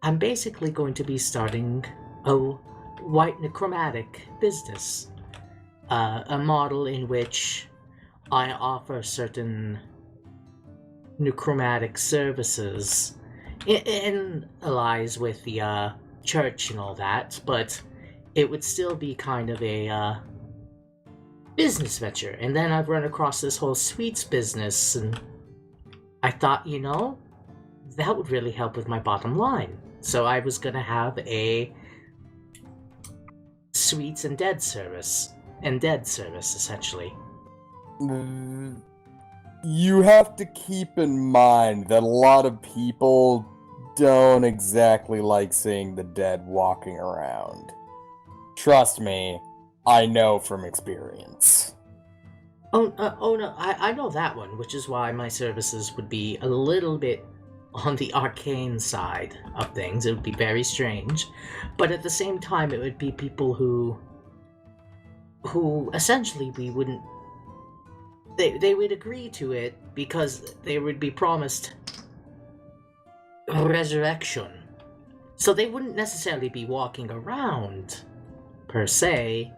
I'm basically going to be starting a white necromantic business. A model in which I offer certain necromantic services in allies with the church and all that, but it would still be kind of a business venture. And then I've run across this whole sweets business, and I thought, that would really help with my bottom line. So I was gonna have a sweets and dead service, essentially. You have to keep in mind that a lot of people don't exactly like seeing the dead walking around. Trust me, I know from experience. Oh no, I know that one, which is why my services would be a little bit on the arcane side of things. It would be very strange, but at the same time, it would be people who essentially we wouldn't. They would agree to it because they would be promised resurrection, so they wouldn't necessarily be walking around per se.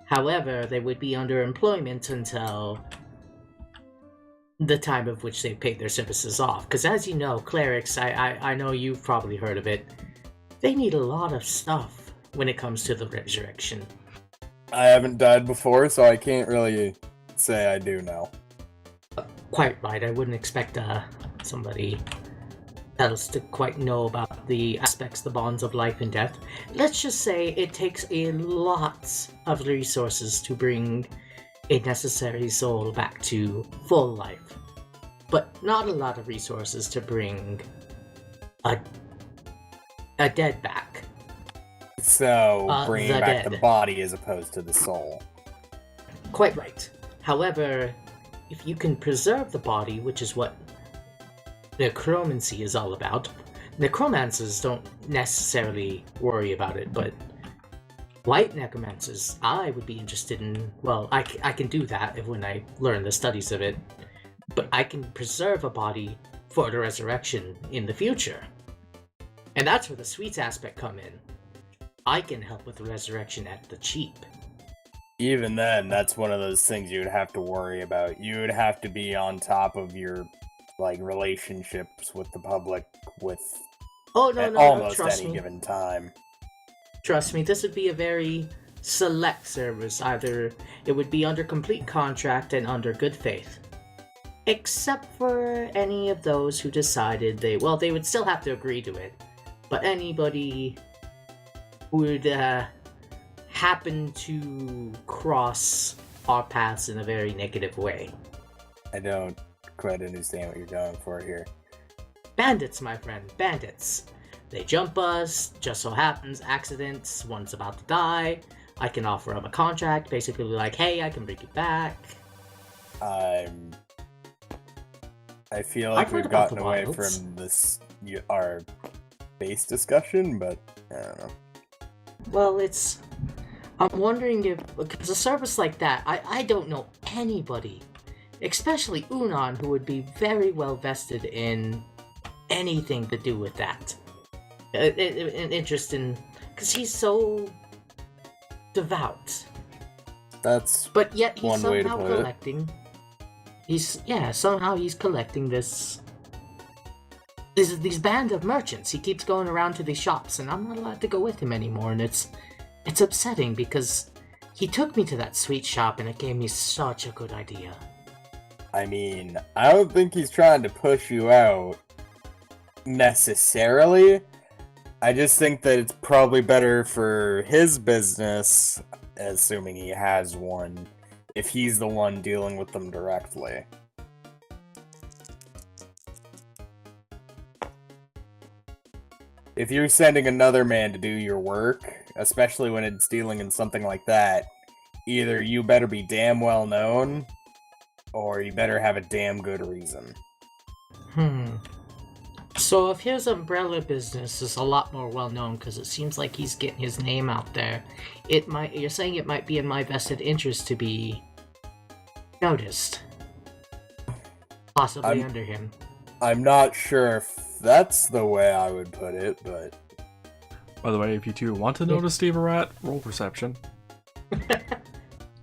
However, they would be under employment until the time of which they paid their services off. Because as you know, clerics, I know you've probably heard of it, they need a lot of stuff when it comes to the resurrection. I haven't died before, so I can't really say I do know. Quite right, I wouldn't expect somebody else to quite know about the aspects, the bonds of life and death. Let's just say it takes a lot of resources to bring a necessary soul back to full life, but not a lot of resources to bring a dead back. So, bringing back dead. the body as opposed to the soul. Quite right. However, if you can preserve the body, which is what necromancy is all about, necromancers don't necessarily worry about it, but white necromancers, I would be interested in. Well, I can do that when I learn the studies of it, but I can preserve a body for the resurrection in the future. And that's where the sweets aspect come in. I can help with the resurrection at the cheap. Even then, that's one of those things you would have to worry about. You would have to be on top of your relationships with the public almost any given time. Trust me, this would be a very select service. Either it would be under complete contract and under good faith. Except for any of those who decided they would still have to agree to it. But anybody who would happen to cross our paths in a very negative way. I don't quite understand what you're going for here. Bandits, my friend, bandits. They jump us, just so happens, accidents, one's about to die. I can offer them a contract, basically like, hey, I can bring you back. I feel like we've gotten away from our base discussion, but I don't know. Well, I'm wondering if, because a service like that, I don't know anybody, especially Unan, who would be very well vested in anything to do with that. An interest in, because he's so devout. But yet he's one way to somehow put collecting. Somehow he's collecting these band of merchants. He keeps going around to these shops, and I'm not allowed to go with him anymore, and it's upsetting because he took me to that sweet shop and it gave me such a good idea. I mean, I don't think he's trying to push you out necessarily. I just think that it's probably better for his business, assuming he has one, if he's the one dealing with them directly. If you're sending another man to do your work, especially when it's dealing in something like that, either you better be damn well known, or you better have a damn good reason. So if his umbrella business is a lot more well known, because it seems like he's getting his name out there, you're saying it might be in my vested interest to be noticed, possibly under him. I'm not sure if that's the way I would put it, but... By the way, if you two want to notice Steve a rat, roll perception.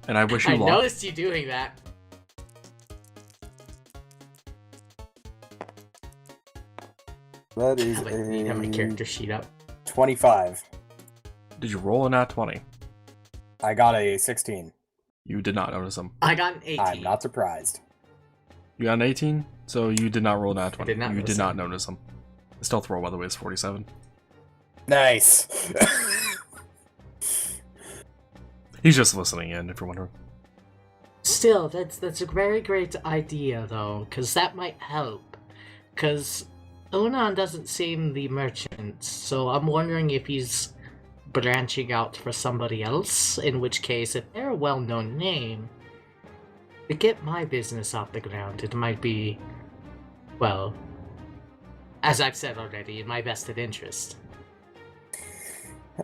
And I wish you I luck. noticed you doing that. That is I need to have my character sheet up. 25. Did you roll a nat 20? I got a 16. You did not notice him. I got an 18. I'm not surprised. You got an 18, so you did not roll a nat 20. did not You notice did not him. notice him. The stealth roll, by the way, is 47. Nice. He's just listening in, if you're wondering. Still, that's a very great idea, though, because that might help. Because Onan doesn't seem the merchant, so I'm wondering if he's branching out for somebody else, in which case, if they're a well-known name, to get my business off the ground, it might be, well, as I've said already, in my vested interest.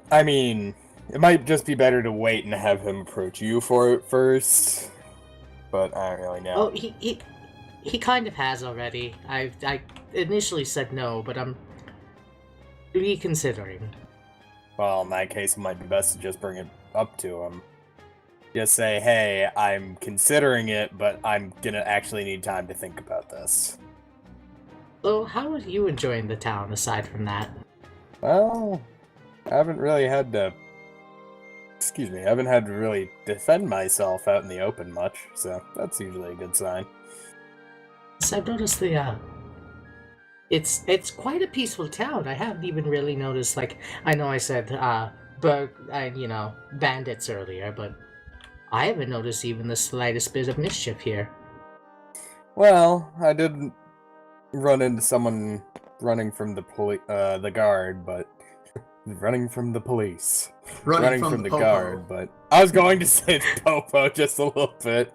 I mean, it might just be better to wait and have him approach you for it first. But I don't really know. Oh, he kind of has already. I initially said no, but I'm reconsidering. Well, in that case, it might be best to just bring it up to him. Just say, hey, I'm considering it, but I'm gonna actually need time to think about this. So, how are you enjoying the town aside from that? Well, I haven't really had to... Excuse me, I haven't had to really defend myself out in the open much, so that's usually a good sign. So I've noticed the, It's quite a peaceful town. I haven't even really noticed, like, I know I said, bandits earlier, but I haven't noticed even the slightest bit of mischief here. Well, I did run into someone running from the guard, but... Running from the police. Running from the Popo. guard, but... I was going to say it's Popo just a little bit.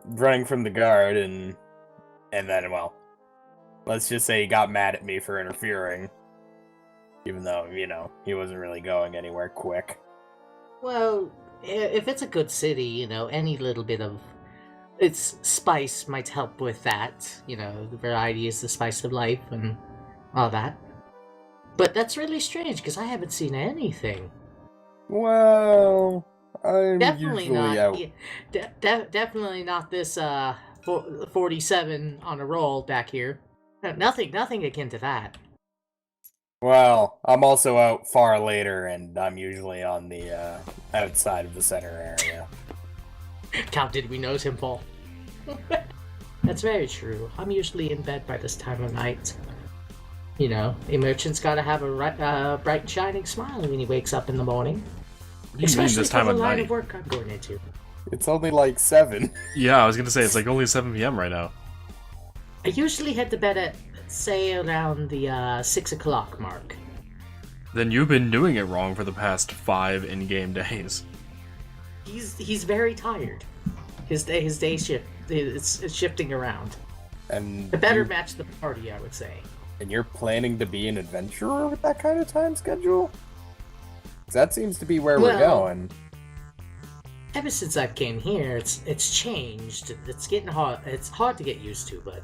Running from the guard, and then, well... Let's just say he got mad at me for interfering. Even though, he wasn't really going anywhere quick. Well, if it's a good city, any little bit of its spice might help with that. The variety is the spice of life and all that. But that's really strange, because I haven't seen anything. Well, I'm Definitely usually not. out. Definitely not this 47 on a roll back here. Nothing akin to that. Well, I'm also out far later, and I'm usually on the outside of the center area. How did we notice him fall? That's very true. I'm usually in bed by this time of night. A merchant's gotta have a bright and shining smile when he wakes up in the morning. What do you mean Especially this time for of the line night? of work I'm going into. It's only like 7. Yeah, I was gonna say, it's like only 7 p.m. right now. I usually head to bed at, say, around the 6 o'clock mark. Then you've been doing it wrong for the past 5 in-game days. He's very tired. His day shift it's shifting around. And To better match the party, I would say. And you're planning to be an adventurer with that kind of time schedule? 'Cause that seems to be where we're Well- going. Ever since I came here, it's changed. It's getting hard. It's hard to get used to, but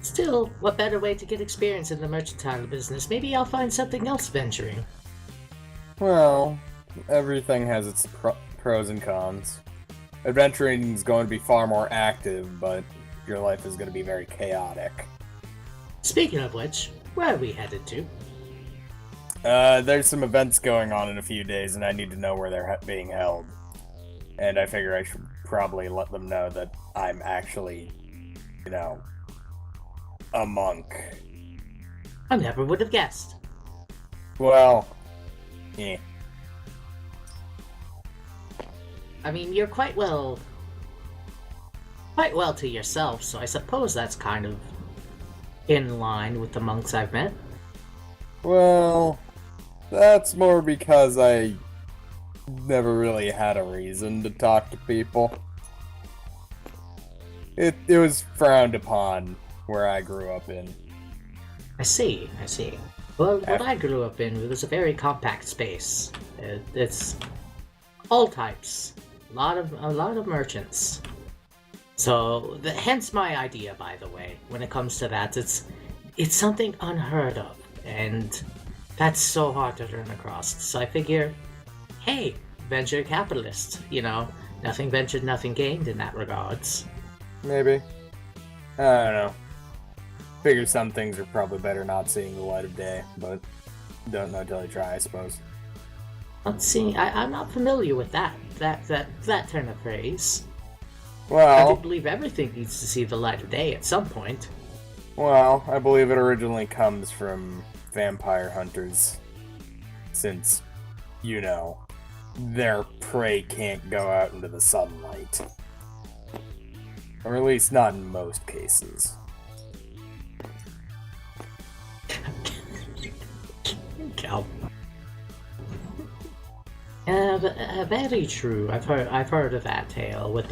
still, what better way to get experience in the mercantile business? Maybe I'll find something else venturing. Well, everything has its pros and cons. Adventuring is going to be far more active, but your life is going to be very chaotic. Speaking of which, where are we headed to? There's some events going on in a few days, and I need to know where they're being held. And I figure I should probably let them know that I'm actually, a monk. I never would have guessed. Well, yeah. I mean, you're quite well to yourself, so I suppose that's kind of in line with the monks I've met. Well, that's more because I never really had a reason to talk to people. It was frowned upon where I grew up in. I see. Well, what I grew up in, it was a very compact space. It's all types. A lot of merchants. So, hence my idea, by the way. When it comes to that, it's something unheard of, and that's so hard to run across. So I figure, hey, venture capitalist, nothing ventured, nothing gained in that regards. Maybe. I don't know. Figure some things are probably better not seeing the light of day, but don't know till I try, I suppose. Let's see, I'm not familiar with that turn of phrase. I Well, do believe everything needs to see the light of day at some point. I believe it originally comes from vampire hunters, since, their prey can't go out into the sunlight. Or at least not in most cases. Cal. Very true. I've heard of that tale. With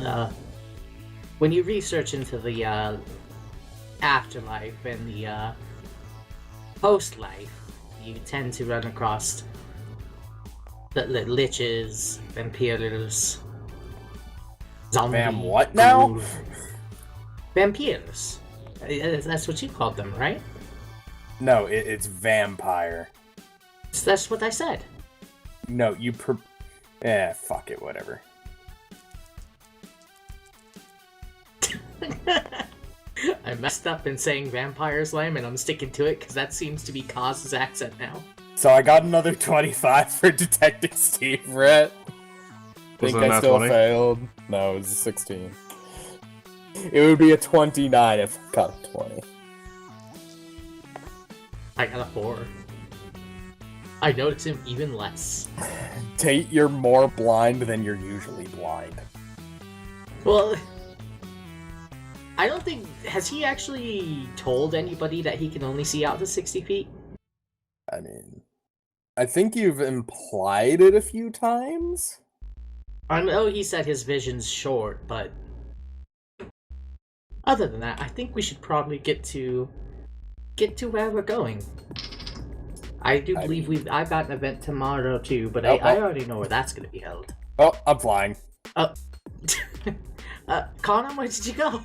when you research into the afterlife and the post-life, you tend to run across the liches, vampires, zombies. What now? Vampires. That's what you called them, right? No, it's vampire. That's what I said. No, fuck it, whatever. I messed up in saying vampire's lame, and I'm sticking to it because that seems to be Kaz's accent now. So I got another 25 for Detective Steve, Rhett. Think I still failed. No, it was a 16. It would be a 29 if I got a 20. I got a 4. I noticed him even less. Tate, you're more blind than you're usually blind. Well, I don't think... Has he actually told anybody that he can only see out to 60 feet? I mean, I think you've implied it a few times. I know he said his vision's short, but... Other than that, I think we should probably get to where we're going. I do believe I've got an event tomorrow too, but I already know where that's going to be held. Oh, I'm flying. Connor, where did you go?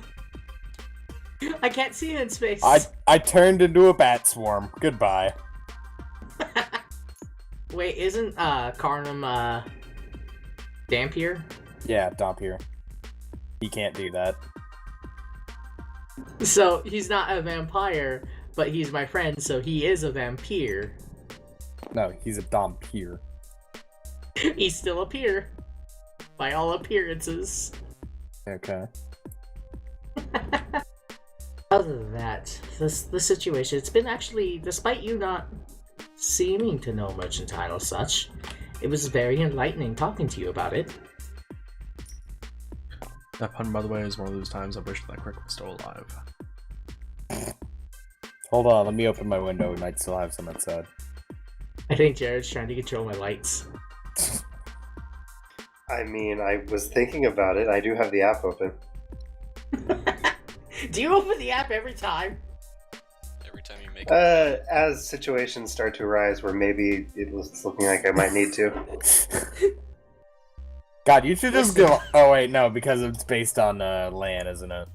I can't see you in space. I turned into a bat swarm. Goodbye. Wait, isn't Carnum Dampier? Yeah, Dampier. He can't do that. So he's not a vampire, but he's my friend, so he is a vampire. No, he's a Dampier. He's still a peer, by all appearances. Okay. Other than that, the situation, it's been actually, despite you not seeming to know mercantile or such, it was very enlightening talking to you about it. That pun, by the way, is one of those times I wish that Crick was still alive. Hold on, let me open my window. We might still have some outside. I think Jared's trying to control my lights. I mean, I was thinking about it. I do have the app open. Do you open the app every time? Every time you make as situations start to arise where maybe it was looking like I might need to. God, you should just go... Oh, wait, no, because it's based on LAN, isn't it?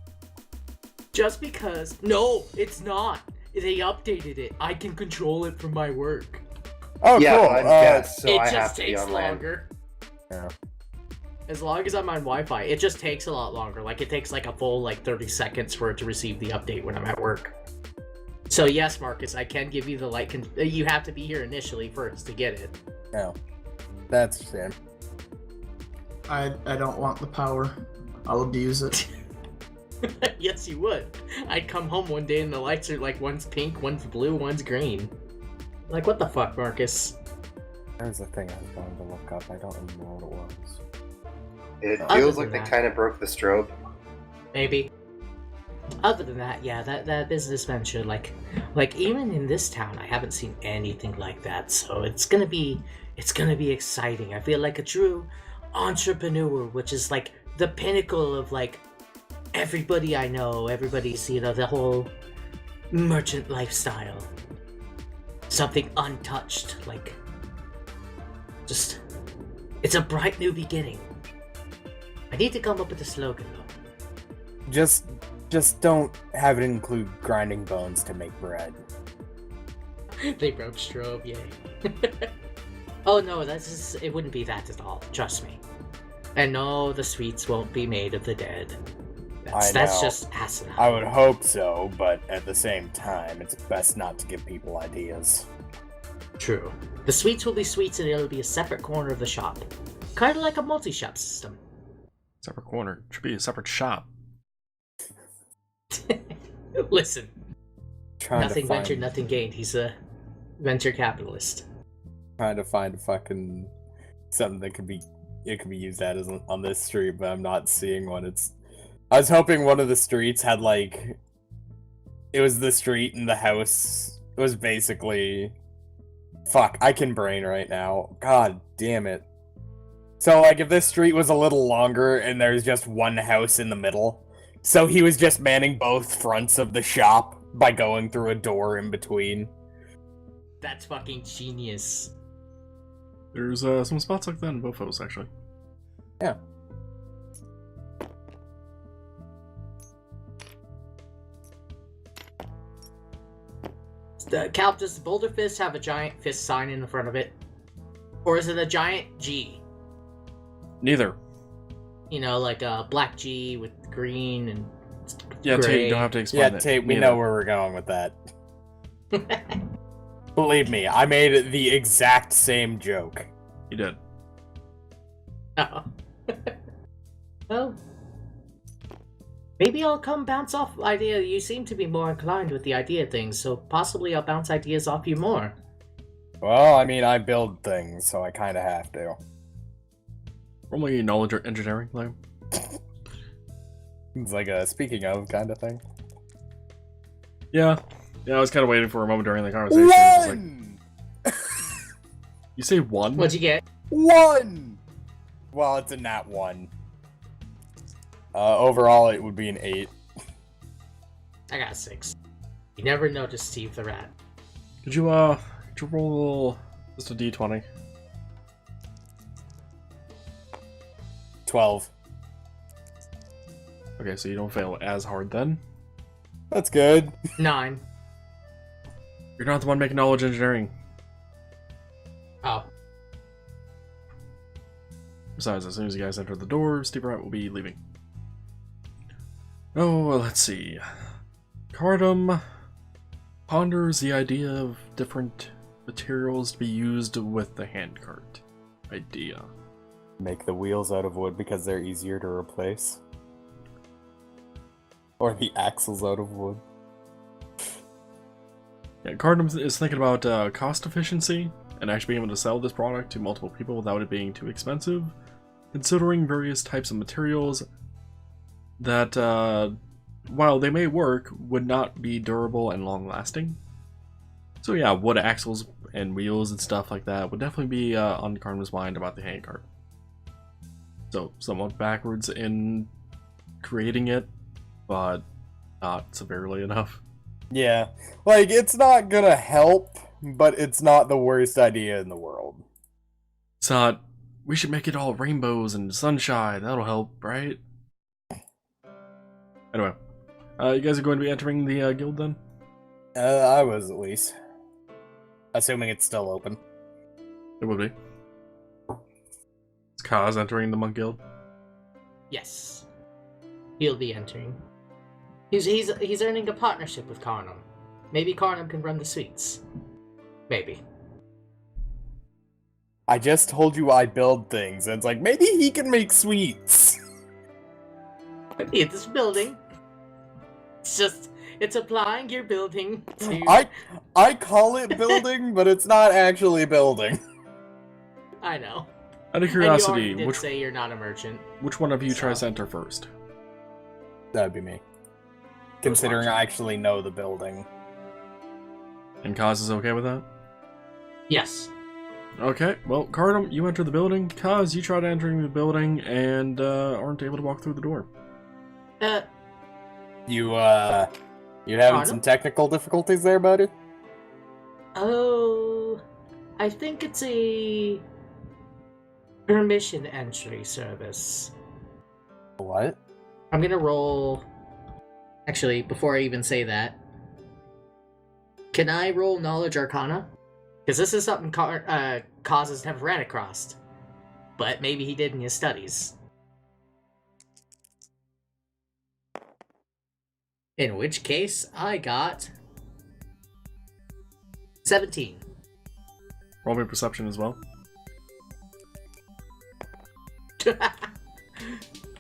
Just because... No, it's not. They updated it. I can control it from my work. Oh, yeah, cool. I'm guest, so it I just have to be takes on LAN. longer. Yeah. As long as I'm on Wi-Fi, it just takes a lot longer. Like, it takes like a full 30 seconds for it to receive the update when I'm at work. So yes, Marcus, I can give you the light. You have to be here initially first to get it. No. That's a shame. I don't want the power. I'll abuse it. Yes, you would. I'd come home one day and the lights are like, one's pink, one's blue, one's green. Like, what the fuck, Marcus? There's a thing I was going to look up. I don't remember what it was. It Other feels than like they that- kind of broke the strobe. Maybe. Other than that, yeah, that business venture, like even in this town, I haven't seen anything like that. So it's gonna be exciting. I feel like a true entrepreneur, which is like the pinnacle of like everybody I know, everybody's, the whole merchant lifestyle. Something untouched, like just it's a bright new beginning. I need to come up with a slogan though. Just don't have it include grinding bones to make bread. They broke strobe, yay. Oh no, it wouldn't be that at all, trust me. And no, the sweets won't be made of the dead. That's just asinine. I would hope so, but at the same time, it's best not to give people ideas. True. The sweets will be sweets and it'll be a separate corner of the shop. Kind of like a multi-shop system. Separate corner. Should be a separate shop. Listen. Nothing find... ventured, nothing gained. He's a venture capitalist. Trying to find fucking something that could be used as on this street, but I'm not seeing one. I was hoping one of the streets had like it was the street and the house. It was basically fuck, I can brain right now. God damn it. So like if this street was a little longer and there's just one house in the middle. So he was just manning both fronts of the shop by going through a door in between. That's fucking genius. There's some spots like that in both of those, actually. Yeah. Cal, does the Boulder Fist have a giant fist sign in the front of it? Or is it a giant G? Neither. You know, like a black G with green and Yeah, gray. Tate, you don't have to explain Yeah, it. Tate, we Neither. know where we're going with that. Believe me, I made the exact same joke. You did. Oh. Well, maybe I'll come bounce off idea. You seem to be more inclined with the idea things, so possibly I'll bounce ideas off you more. Well, I mean, I build things, so I kind of have to. Probably knowledge or engineering, like. It's like a speaking of kind of thing. Yeah. Yeah, I was kind of waiting for a moment during the conversation. It's like, One! you say one? What'd you get? One! Well, it's a nat 1. Overall, it would be an 8. I got a 6. You never noticed Steve the Rat. Could you roll just a d20? 12. Okay, so you don't fail as hard then. That's good. 9. You're not the one making knowledge engineering. Oh. Besides, as soon as you guys enter the door, Steve Rat will be leaving. Oh, well, let's see. Cardum ponders the idea of different materials to be used with the handcart idea. Make the wheels out of wood because they're easier to replace. Or the axles out of wood. Yeah, Cardum is thinking about cost efficiency and actually being able to sell this product to multiple people without it being too expensive, considering various types of materials that, while they may work, would not be durable and long-lasting. So yeah, wood axles and wheels and stuff like that would definitely be on Cardum's mind about the handcart. So somewhat backwards in creating it, but not severely enough. Yeah. Like, it's not gonna help, but it's not the worst idea in the world. It's not, we should make it all rainbows and sunshine, that'll help, right? Anyway, you guys are going to be entering the guild then? I was at least. Assuming it's still open. It will be. Is Kaz entering the monk guild? Yes. He'll be entering. He's earning a partnership with Carnum. Maybe Carnum can run the sweets. Maybe. I just told you I build things, and it's like, maybe he can make sweets. It's this building. It's applying your building to... I call it building, but it's not actually building. I know. Out of And curiosity, you already did say you're not a merchant. which one of you So- tries to enter first? That'd be me. Considering I actually know the building. And Kaz is okay with that? Yes. Okay, well, Cardum, you enter the building. Kaz, you tried entering the building and aren't able to walk through the door. You having Pardon? some technical difficulties there, buddy? Oh, I think it's a permission entry service. What? I'm gonna roll Actually, before I even say that, can I roll Knowledge Arcana? Because this is something Kaz has never ran across. But maybe he did in his studies. In which case, I got 17. Roll me perception as well.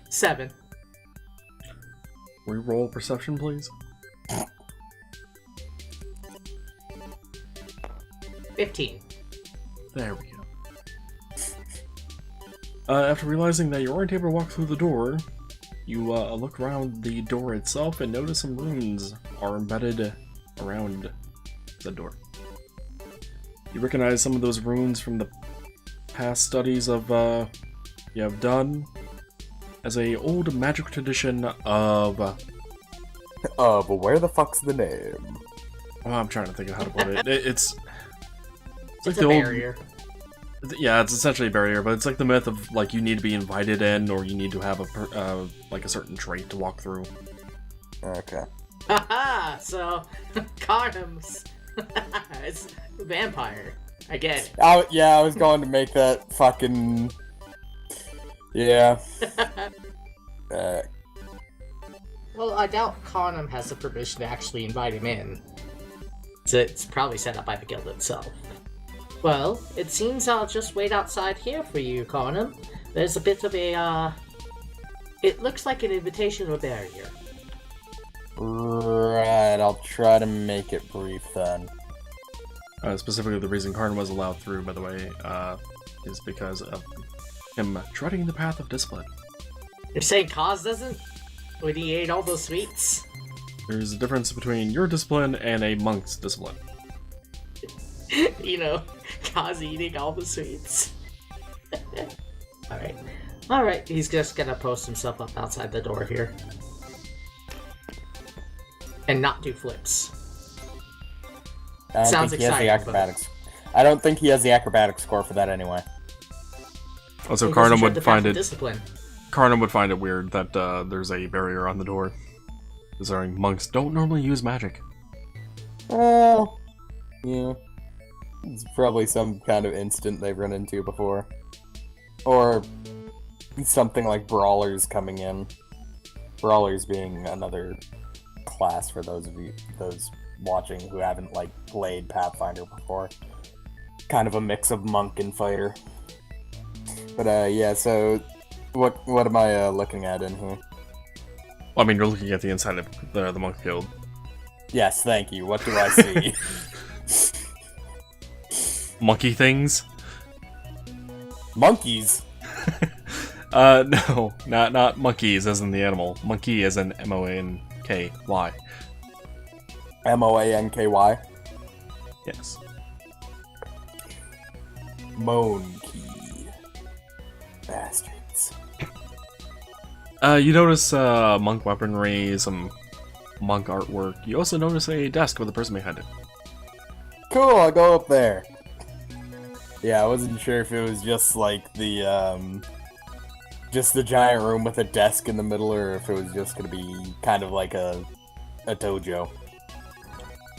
7. Reroll perception, please. 15. There we go. After realizing that you aren't able to walk through the door, you look around the door itself and notice some runes are embedded around the door. You recognize some of those runes from the past studies of you have done as a old magic tradition of but where the fuck's the name? oh, I'm trying to think of how to put it. It's like It's the a old barrier. yeah, it's essentially a barrier, but it's like the myth of like you need to be invited in or you need to have a like a certain trait to walk through. Okay. Haha! So, condoms. It's a vampire. I get Yeah, I was going to make that fucking... Yeah. it. Well, I doubt Conham has the permission to actually invite him in. So it's probably set up by the guild itself. Well, it seems I'll just wait outside here for you, Conham. There's a bit of a, it looks like an invitation or barrier. Right, I'll try to make it brief then. Specifically, the reason Karn was allowed through, by the way, is because of him treading the path of discipline. You're saying Kaz doesn't? When he ate all those sweets? There's a difference between your discipline and a monk's discipline. You know, Kaz eating all the sweets. Alright. Alright, he's just gonna post himself up outside the door here. And not do flips. I don't Sounds think he has the exciting, acrobatics. I don't think he has the acrobatics score for that anyway. Also, He doesn't Karnam tread would the find path of it. discipline. Karnam would find it weird that there's a barrier on the door. Considering monks don't normally use magic. Well, yeah. It's probably some kind of instant they've run into before. Or something like brawlers coming in. Brawlers being another class for those watching who haven't like played Pathfinder before. Kind of a mix of monk and fighter. But yeah, so what am I looking at in here? Well, I mean, you're looking at the inside of the monk guild. Yes, thank you. What do I see? Monkey things? Monkeys. No, not monkeys as in the animal. Monkey as in M-O-N-K-Y. M-O-A-N-K-Y. Yes. Monkey. Bastards. You notice monk weaponry, some monk artwork. You also notice a desk with a person behind it. Cool, I'll go up there. Yeah, I wasn't sure if it was just like the giant room with a desk in the middle, or if it was just gonna be kind of like a dojo.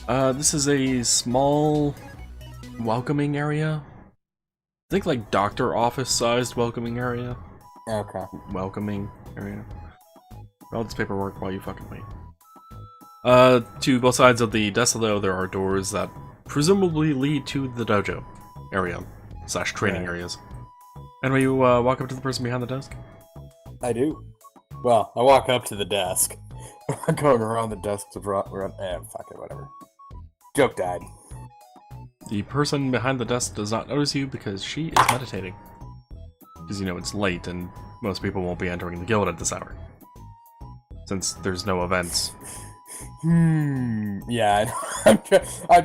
This is a small welcoming area. Think like doctor office sized welcoming area. Okay. Welcoming area. All this paperwork while you fucking wait. To both sides of the desk though, there are doors that presumably lead to the dojo area / training Right. areas. Anyway, you walk up to the person behind the desk. I do. Well, I walk up to the desk. I'm going around the desk to run. Fuck it, whatever. Joke died. The person behind the desk does not notice you because she is meditating. Because you know it's late and most people won't be entering the guild at this hour. Since there's no events. Yeah, I'm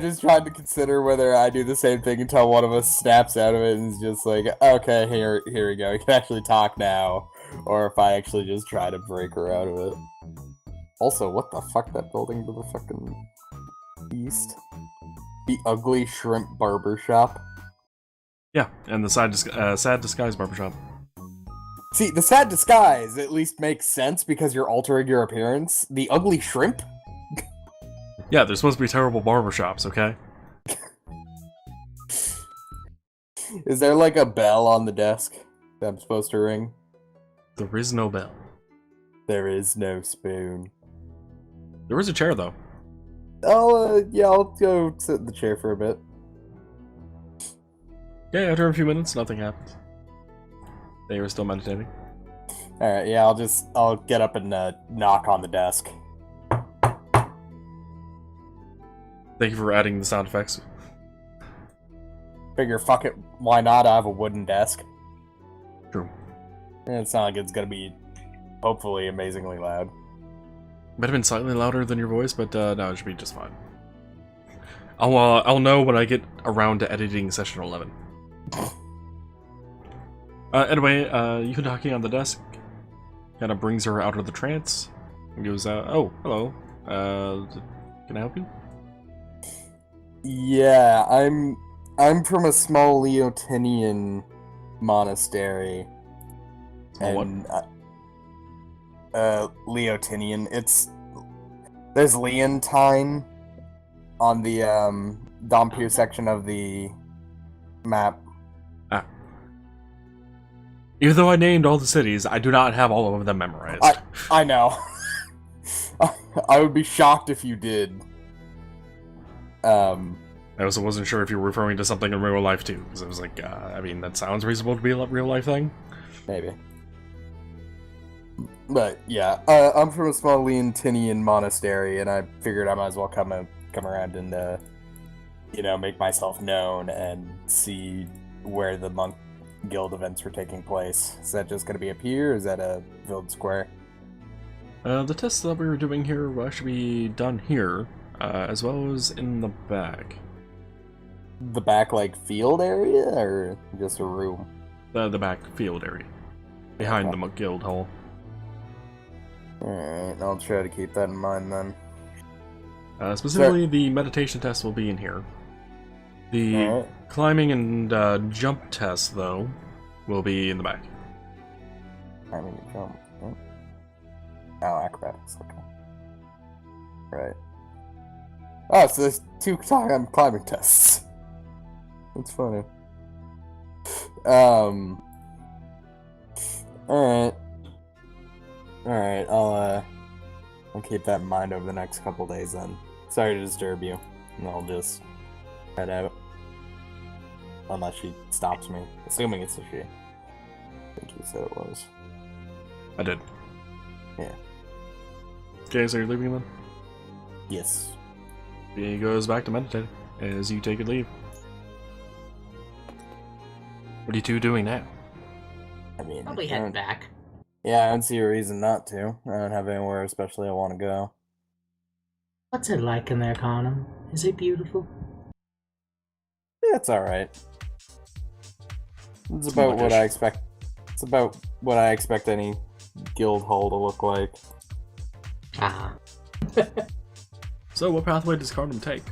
just trying to consider whether I do the same thing until one of us snaps out of it and is just like, okay, here we go, we can actually talk now. Or if I actually just try to break her out of it. Also, what the fuck, that building to the fucking east? The Ugly Shrimp Barber Shop? Yeah, and the sad disguise barbershop. See, the sad disguise at least makes sense because you're altering your appearance. The ugly shrimp? Yeah, there's supposed to be terrible barbershops, okay? Is there like a bell on the desk that I'm supposed to ring? There is no bell. There is no spoon. There is a chair, though. I'll go sit in the chair for a bit. Yeah, after a few minutes, nothing happens. They were still meditating. Alright, yeah, I'll get up and knock on the desk. Thank you for adding the sound effects. Figure, fuck it, why not? I have a wooden desk. True. It's not like it's gonna be, hopefully, amazingly loud. Might have been slightly louder than your voice, but no, it should be just fine. I'll know when I get around to editing session 11. Anyway, you knocking on the desk kind of brings her out of the trance and goes, oh, hello. Can I help you? Yeah, I'm from a small Leotinian monastery. Small and, Leotinian. There's Leontine on the, Dompu section of the map. Even though I named all the cities, I do not have all of them memorized. I know. I would be shocked if you did. I also wasn't sure if you were referring to something in real life too, because I was like, I mean, that sounds reasonable to be a real life thing. Maybe. But yeah, I'm from a small Leontinian monastery, and I figured I might as well come around and, make myself known and see where the monk guild events were taking place. Is that just going to be up here, or is that a village square? The tests that we were doing here will actually be done here, as well as in the back. The back, like, field area, or just a room? The back field area. Behind the monk guild hall. Alright, I'll try to keep that in mind then. Specifically, the meditation test will be in here. The climbing and jump test, though, will be in the back. I mean, jump. Oh, acrobatics, okay. Right. Oh, so there's 2 climbing tests. That's funny. Alright. Alright, I'll keep that in mind over the next couple days then. Sorry to disturb you. And I'll just head out. Unless she stops me. Assuming it's a she. I think you said it was. I did. Yeah. Okay, so you're leaving then? Yes. He goes back to meditating as you take a leave. What are you two doing now? I mean, Probably heading back. Yeah, I don't see a reason not to. I don't have anywhere especially I want to go. What's it like in there, Connor? Is it beautiful? Yeah, it's alright. It's about what I expect. It's about what I expect any guild hall to look like. Ah. So, what pathway does Cardam take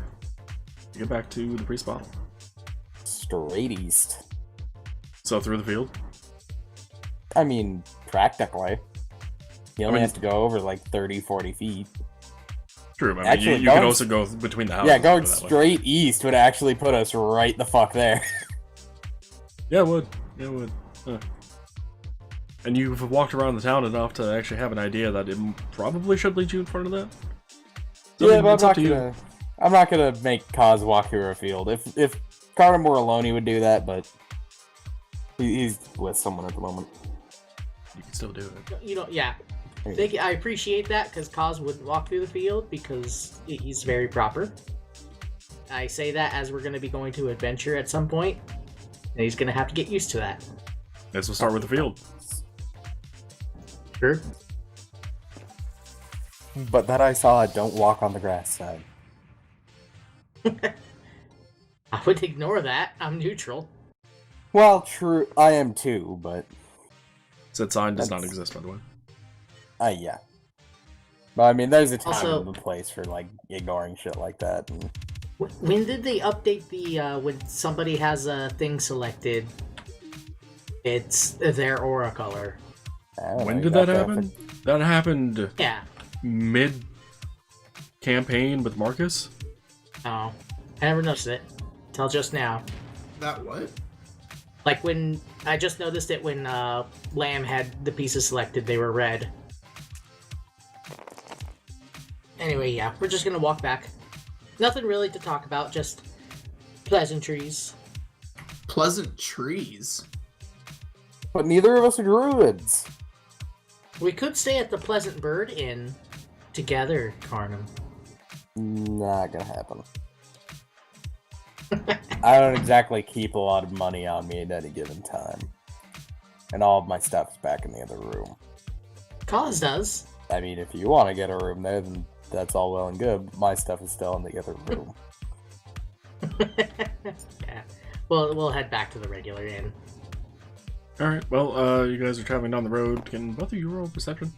to get back to the priest bottle? Straight east. So, through the field? I mean, practically. You only have to go over like 30, 40 feet. True, but Actually, you can also go between the houses. Yeah, going straight east would actually put us right the fuck there. Yeah, it would. Yeah, it would. And you've walked around the town enough to actually have an idea that it probably should lead you in front of that. So, Yeah, I mean, but it's up to you. I'm not gonna make Kaz walk through a field. If Cardam were alone, he would do that, but he's with someone at the moment. You can still do it. You know, yeah. I appreciate that, because Kaz wouldn't walk through the field, because he's very proper. I say that as we're going to be going to adventure at some point, and he's going to have to get used to that. Let's start with the field. Sure. But that I saw, don't walk on the grass side. I would ignore that. I'm neutral. Well, true, I am too, but... Said sign does not exist, by the way. Yeah. But I mean, there's a time Also- and a place for, like, ignoring shit like that. And... When did they update the, when somebody has a thing selected, it's their aura color? I don't When know, did you that have to happen? That happened Yeah. mid-campaign with Marcus? Oh, I never noticed it till just now. That what? Like when I just noticed it when Lamb had the pieces selected, they were red. Anyway, yeah, we're just gonna walk back. Nothing really to talk about, just pleasantries. Pleasant trees. But neither of us are druids. We could stay at the Pleasant Bird Inn together, Carnum. Not gonna happen. I don't exactly keep a lot of money on me at any given time. And all of my stuff's back in the other room. Cause does. I mean, if you want to get a room there, then that's all well and good. But my stuff is still in the other room. Yeah. Well, we'll head back to the regular inn. Alright, well, you guys are traveling down the road. Can both of you roll perception?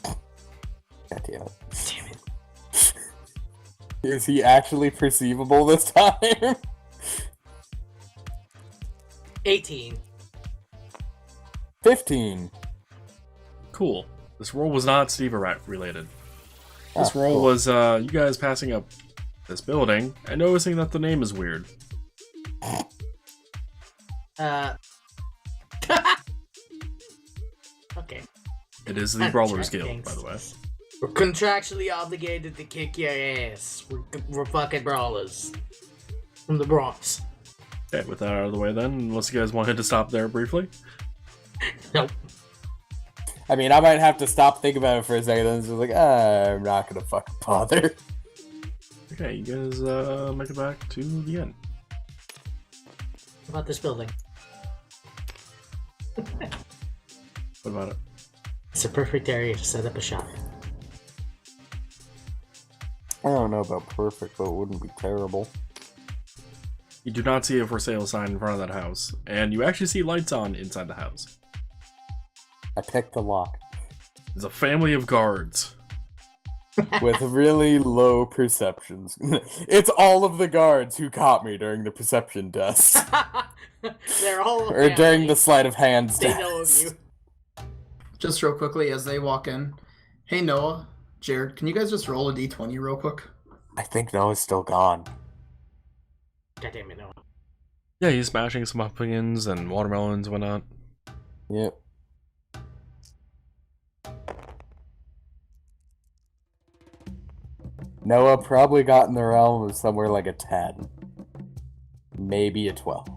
God damn it. Damn it. Is he actually perceivable this time? 18. 15. Cool. This roll was not Steve related. This Oh, roll cool. was you guys passing up this building and noticing that the name is weird. Okay. It is the Brawlers Guild, by the way. We're contractually obligated to kick your ass. We're fucking brawlers. From the Bronx. Okay, with that out of the way then, unless you guys wanted to stop there briefly. Nope. I mean, I might have to stop thinking about it for a second, and just like, I'm not gonna fucking bother. Okay, you guys make it back to the end. What about this building? What about it? It's a perfect area to set up a shop. I don't know about perfect, but it wouldn't be terrible. You do not see a for sale sign in front of that house, and you actually see lights on inside the house. I picked the lock. There's a family of guards. With really low perceptions. It's all of the guards who caught me during the perception test. They're all Or during the sleight of hand They test. know of you. Just real quickly as they walk in. Hey Noah, Jared, can you guys just roll a d20 real quick? I think Noah's still gone. God damn it, no. Yeah, he's smashing some pumpkins and watermelons and whatnot. Yep. Noah probably got in the realm of somewhere like a 10. Maybe a 12.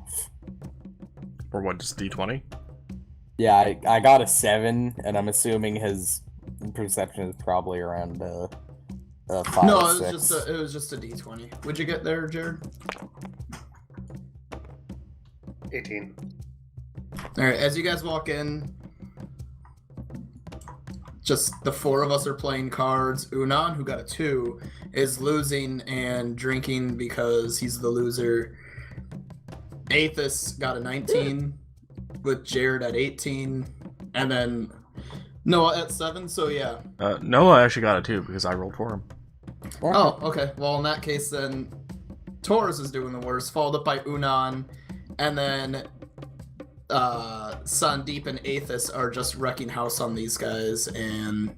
Or what, just D20? Yeah, I got a 7, and I'm assuming his perception is probably around 5 No, or it 6. was just a d20. Would you get there, Jared? 18. Alright, as you guys walk in, just the four of us are playing cards. Unan, who got a 2, is losing and drinking because he's the loser. Aethys got a 19, with Jared at 18, and then Noah at 7, so yeah. Noah actually got it too, because I rolled for him. Oh, okay. Well, in that case, then Taurus is doing the worst, followed up by Unan, and then Sandeep and Aethys are just wrecking house on these guys, and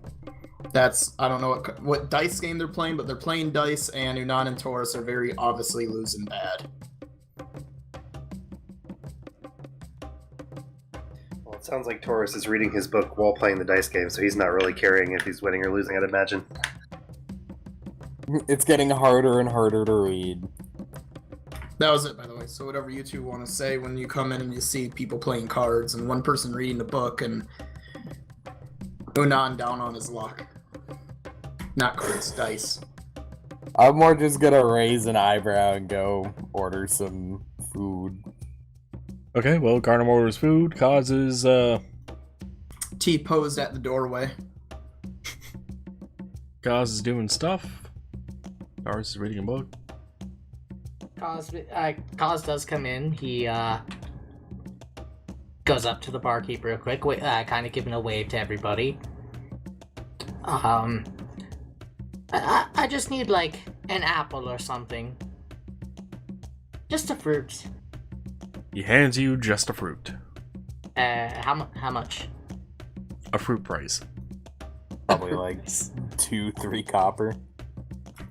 that's, I don't know what dice game they're playing, but they're playing dice, and Unan and Taurus are very obviously losing bad. Well, it sounds like Taurus is reading his book while playing the dice game, so he's not really caring if he's winning or losing, I'd imagine. It's getting harder and harder to read. That was it, by the way. So whatever you two want to say when you come in and you see people playing cards and one person reading the book and Unan down on his luck. Not cards, dice. I'm more just gonna raise an eyebrow and go order some food. Okay, well, Garnham orders food, causes, T posed at the doorway. Kaz is doing stuff. Taurus is reading a book. Kaz does come in. He goes up to the barkeep real quick, kind of giving a wave to everybody. I just need like an apple or something. Just a fruit. He hands you just a fruit. How much? A fruit price. Probably like 2-3 copper.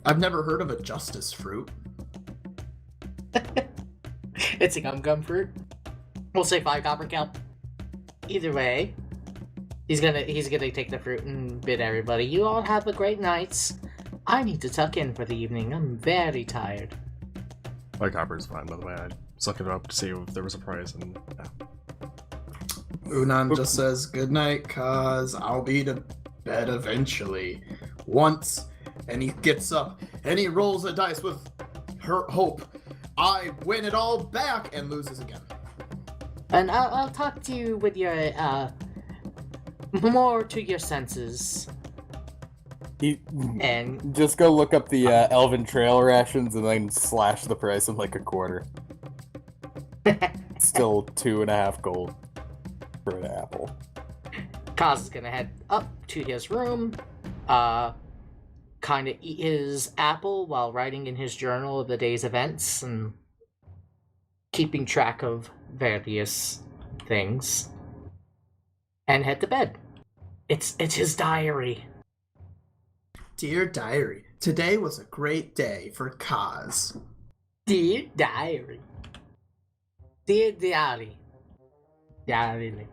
I've never heard of a justice fruit. It's a gum fruit. We'll say 5 copper kelp. Either way, he's gonna take the fruit and bid everybody, you all have a great night. I need to tuck in for the evening. I'm very tired. 5 copper is fine, by the way. I was looking it up to see if there was a price, and yeah. Unan just says, good night, cause I'll be to bed eventually. Once, and he gets up, and he rolls a dice with her hope. I win it all back, and loses again. And I'll talk to you with your, more to your senses. And Just go look up the Elven Trail rations and then slash the price of like a quarter. Still 2.5 gold for an apple. Kaz is gonna head up to his room, kind of eat his apple while writing in his journal of the day's events and keeping track of various things, and head to bed. It's his diary. Dear diary, today was a great day for Kaz. Dear diary. Dear diary. Diary.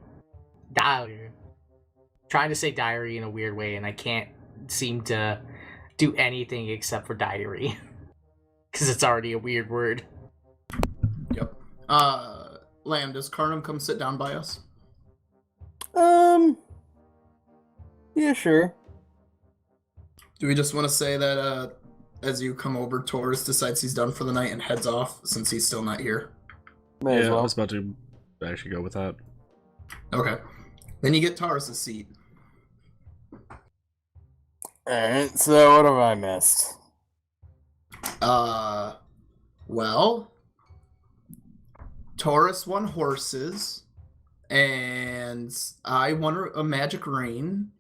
Diary. Trying to say diary in a weird way, and I can't seem to do anything except for diary. Because it's already a weird word. Yep. Lamb, does Karnam come sit down by us? Yeah, sure. Do we just want to say that, as you come over, Taurus decides he's done for the night and heads off since he's still not here? May as Yeah, I well. was about to actually go with that. Okay. Then you get Taurus's seat. Alright, so what have I missed? Well, Taurus won horses, and I won a magic ring,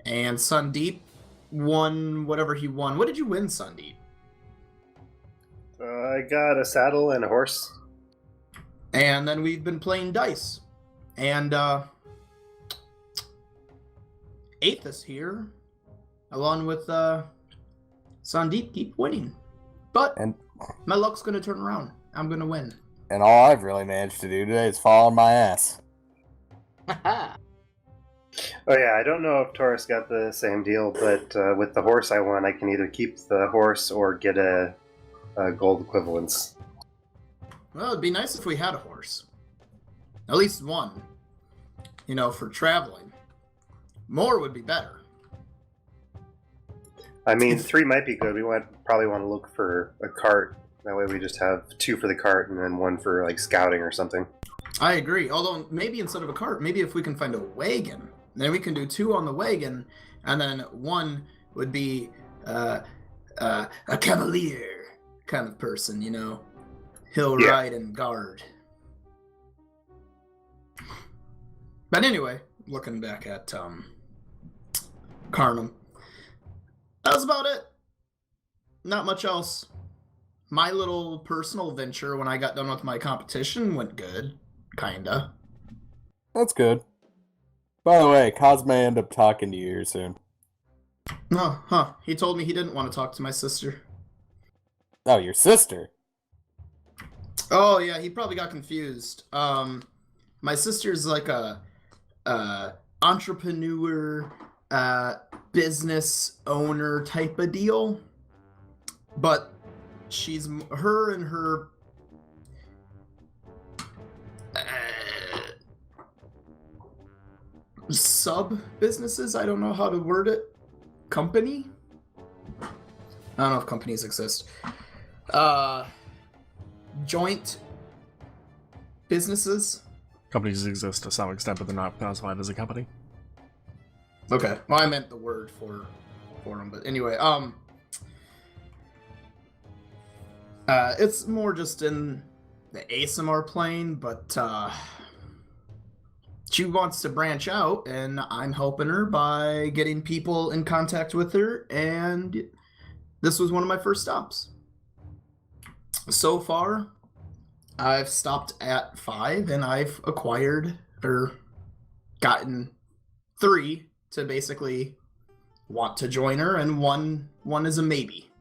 and Sandeep won whatever he won. What did you win, Sandeep? I got a saddle and a horse. And then we've been playing dice. And, Aethys here, along with, Sandeep, keep winning. But And my luck's gonna turn around. I'm gonna win. and all I've really managed to do today is fall on my ass. Oh yeah, I don't know if Taurus got the same deal, but with the horse I won, I can either keep the horse or get a gold equivalence. Well, it'd be nice if we had a horse. At least one. You know, for traveling. More would be better. I mean, 3 might be good. We probably want to look for a cart. That way we just have 2 for the cart and then 1 for like scouting or something. I agree. Although, maybe instead of a cart, maybe if we can find a wagon, then we can do 2 on the wagon, and then 1 would be a cavalier kind of person, you know? He'll Yeah. ride and guard. But anyway, looking back at Karnam, that was about it. Not much else. My little personal venture when I got done with my competition went good. Kinda. That's good. By the way, Kaz may end up talking to you here soon. Oh, huh. He told me he didn't want to talk to my sister. Oh, your sister? Oh, yeah, he probably got confused. My sister's like a entrepreneur, business owner type of deal. But she's her and her sub businesses. I don't know how to word it. Company. I don't know if companies exist. Joint businesses. Companies exist to some extent, but they're not classified as a company. Okay. Well, I meant the word for them, but anyway, it's more just in the ASMR plane, but she wants to branch out, and I'm helping her by getting people in contact with her, and this was one of my first stops. So far, I've stopped at 5, and I've acquired or gotten 3 to basically want to join her, and one is a maybe.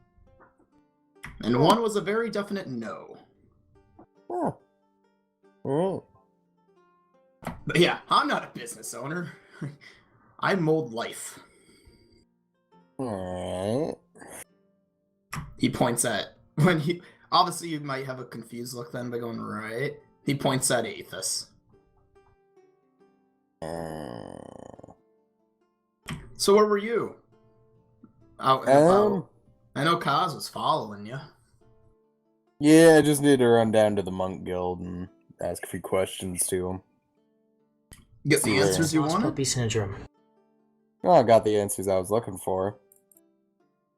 And one was a very definite no. Oh. Alright. But yeah, I'm not a business owner. I mold life. Alright. He points at when he obviously you might have a confused look then by going right. He points at Aethys. So where were you? Out and about. I know Kaz was following you. Yeah, I just need to run down to the Monk Guild and ask a few questions to him. Get the answers you Lost wanted? puppy syndrome. Oh, I got the answers I was looking for.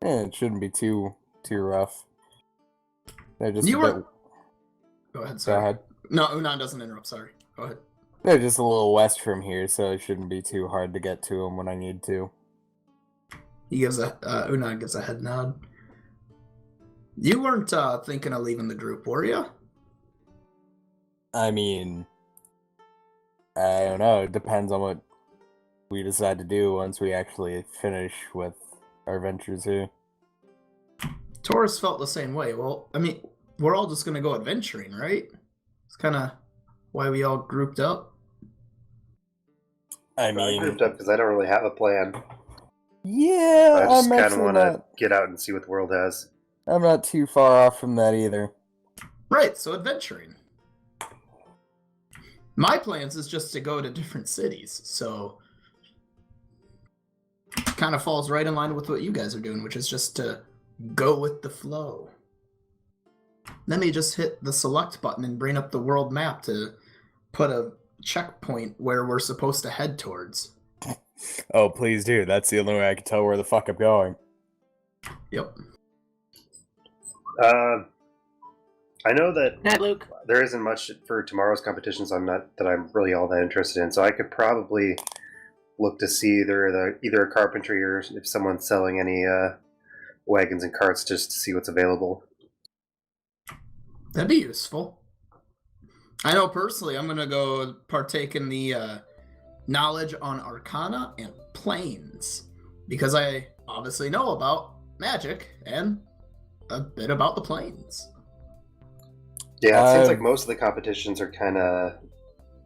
Yeah, it shouldn't be too rough. They're just You a were- bit... Go ahead, Go sorry. ahead. No, Unan doesn't interrupt, sorry. Go ahead. They're just a little west from here, so it shouldn't be too hard to get to them when I need to. He gives Unan gives a head nod. You weren't thinking of leaving the group, were you? I mean, I don't know. It depends on what we decide to do once we actually finish with our ventures here. Taurus felt the same way. Well, I mean, we're all just gonna go adventuring, right? It's kind of why we all grouped up. I I mean, grouped up because I don't really have a plan. yeah, I just I'm kind of actually want to not. get out and see what the world has. I'm not too far off from that either. Right, so adventuring. My plans is just to go to different cities, so kind of falls right in line with what you guys are doing, which is just to go with the flow. Let me just hit the select button and bring up the world map to put a checkpoint where we're supposed to head towards. Oh, please do. That's the only way I can tell where the fuck I'm going. Yep. I know that Night, Luke. there isn't much for tomorrow's competitions. I'm really all that interested in. So I could probably look to see either a carpentry or if someone's selling any wagons and carts, just to see what's available. That'd be useful. I know personally I'm going to go partake in the knowledge on Arcana and Planes, because I obviously know about magic and a bit about the planes. Yeah, it seems like most of the competitions are kind of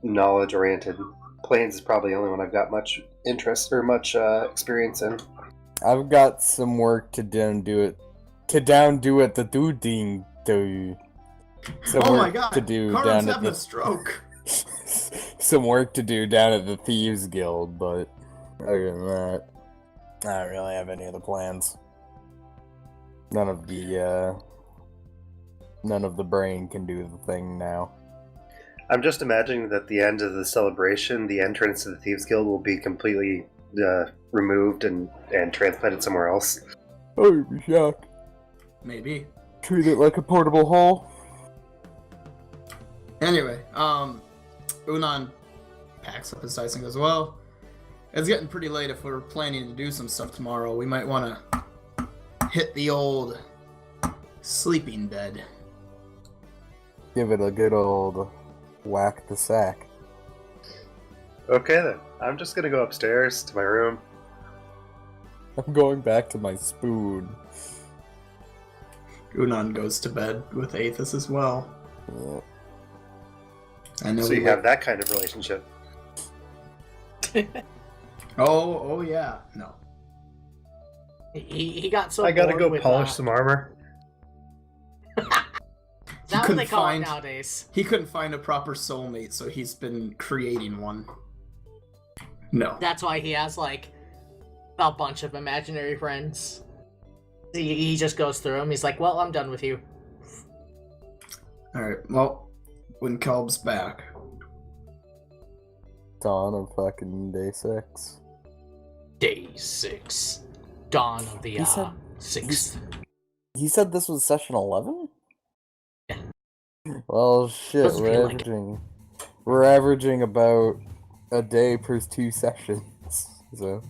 knowledge oriented. Planes is probably the only one I've got much interest or much experience in. I've got some work to do at the dooding do. Some Oh my work god, to do Carmen's down at having a the stroke. some work to do down at the Thieves Guild, but other than that, I don't really have any other plans. None of the brain can do the thing now. I'm just imagining that at the end of the celebration, the entrance to the Thieves Guild will be completely removed and transplanted somewhere else. Oh, you'd be shocked. Maybe. Treat it like a portable hole. Anyway, Unan packs up his dice and goes, well, it's getting pretty late. If we're planning to do some stuff tomorrow, we might want to hit the old sleeping bed. Give it a good old whack the sack. Okay then, I'm just gonna go upstairs to my room. I'm going back to my spoon. Unan goes to bed with Aethys as well. Yeah. I know. So you have that kind of relationship. Oh yeah. No. He got so I gotta bored go with, polish some armor. Is that what couldn't they call find- it nowadays? He couldn't find a proper soulmate, so he's been creating one. No. That's why he has, like, a bunch of imaginary friends. He just goes through them. He's like, well, I'm done with you. Alright, well, when Kelb's back. Dawn of fucking day 6. Day 6. Dawn of the, He said- 6th. He said this was session 11? Well, shit, Doesn't feel like it. we're averaging about a day per 2 sessions, so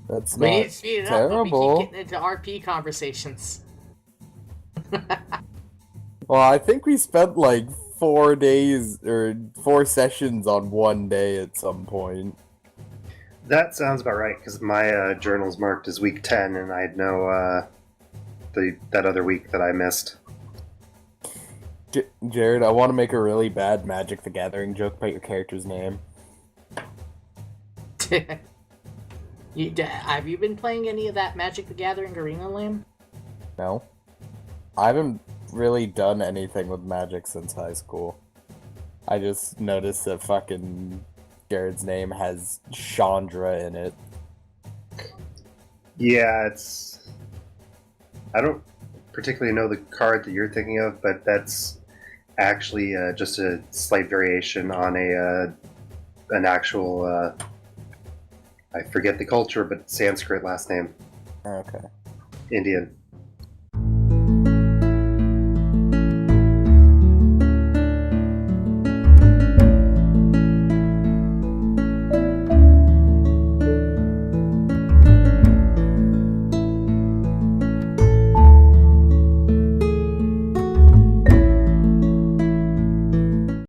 that's We need not to speed it up, but we terrible. keep getting into RP conversations. Well, I think we spent like 4 days or 4 sessions on one day at some point. That sounds about right, because my journal's marked as week 10, and I know that other week that I missed. Jared, I want to make a really bad Magic the Gathering joke about your character's name. Have you been playing any of that Magic the Gathering Arena, Lamb? No? I haven't really done anything with Magic since high school. I just noticed that fucking Jared's name has Chandra in it. Yeah, I don't particularly know the card that you're thinking of, but that's actually just a slight variation on an actual, I forget the culture, but Sanskrit last name. Okay. Indian.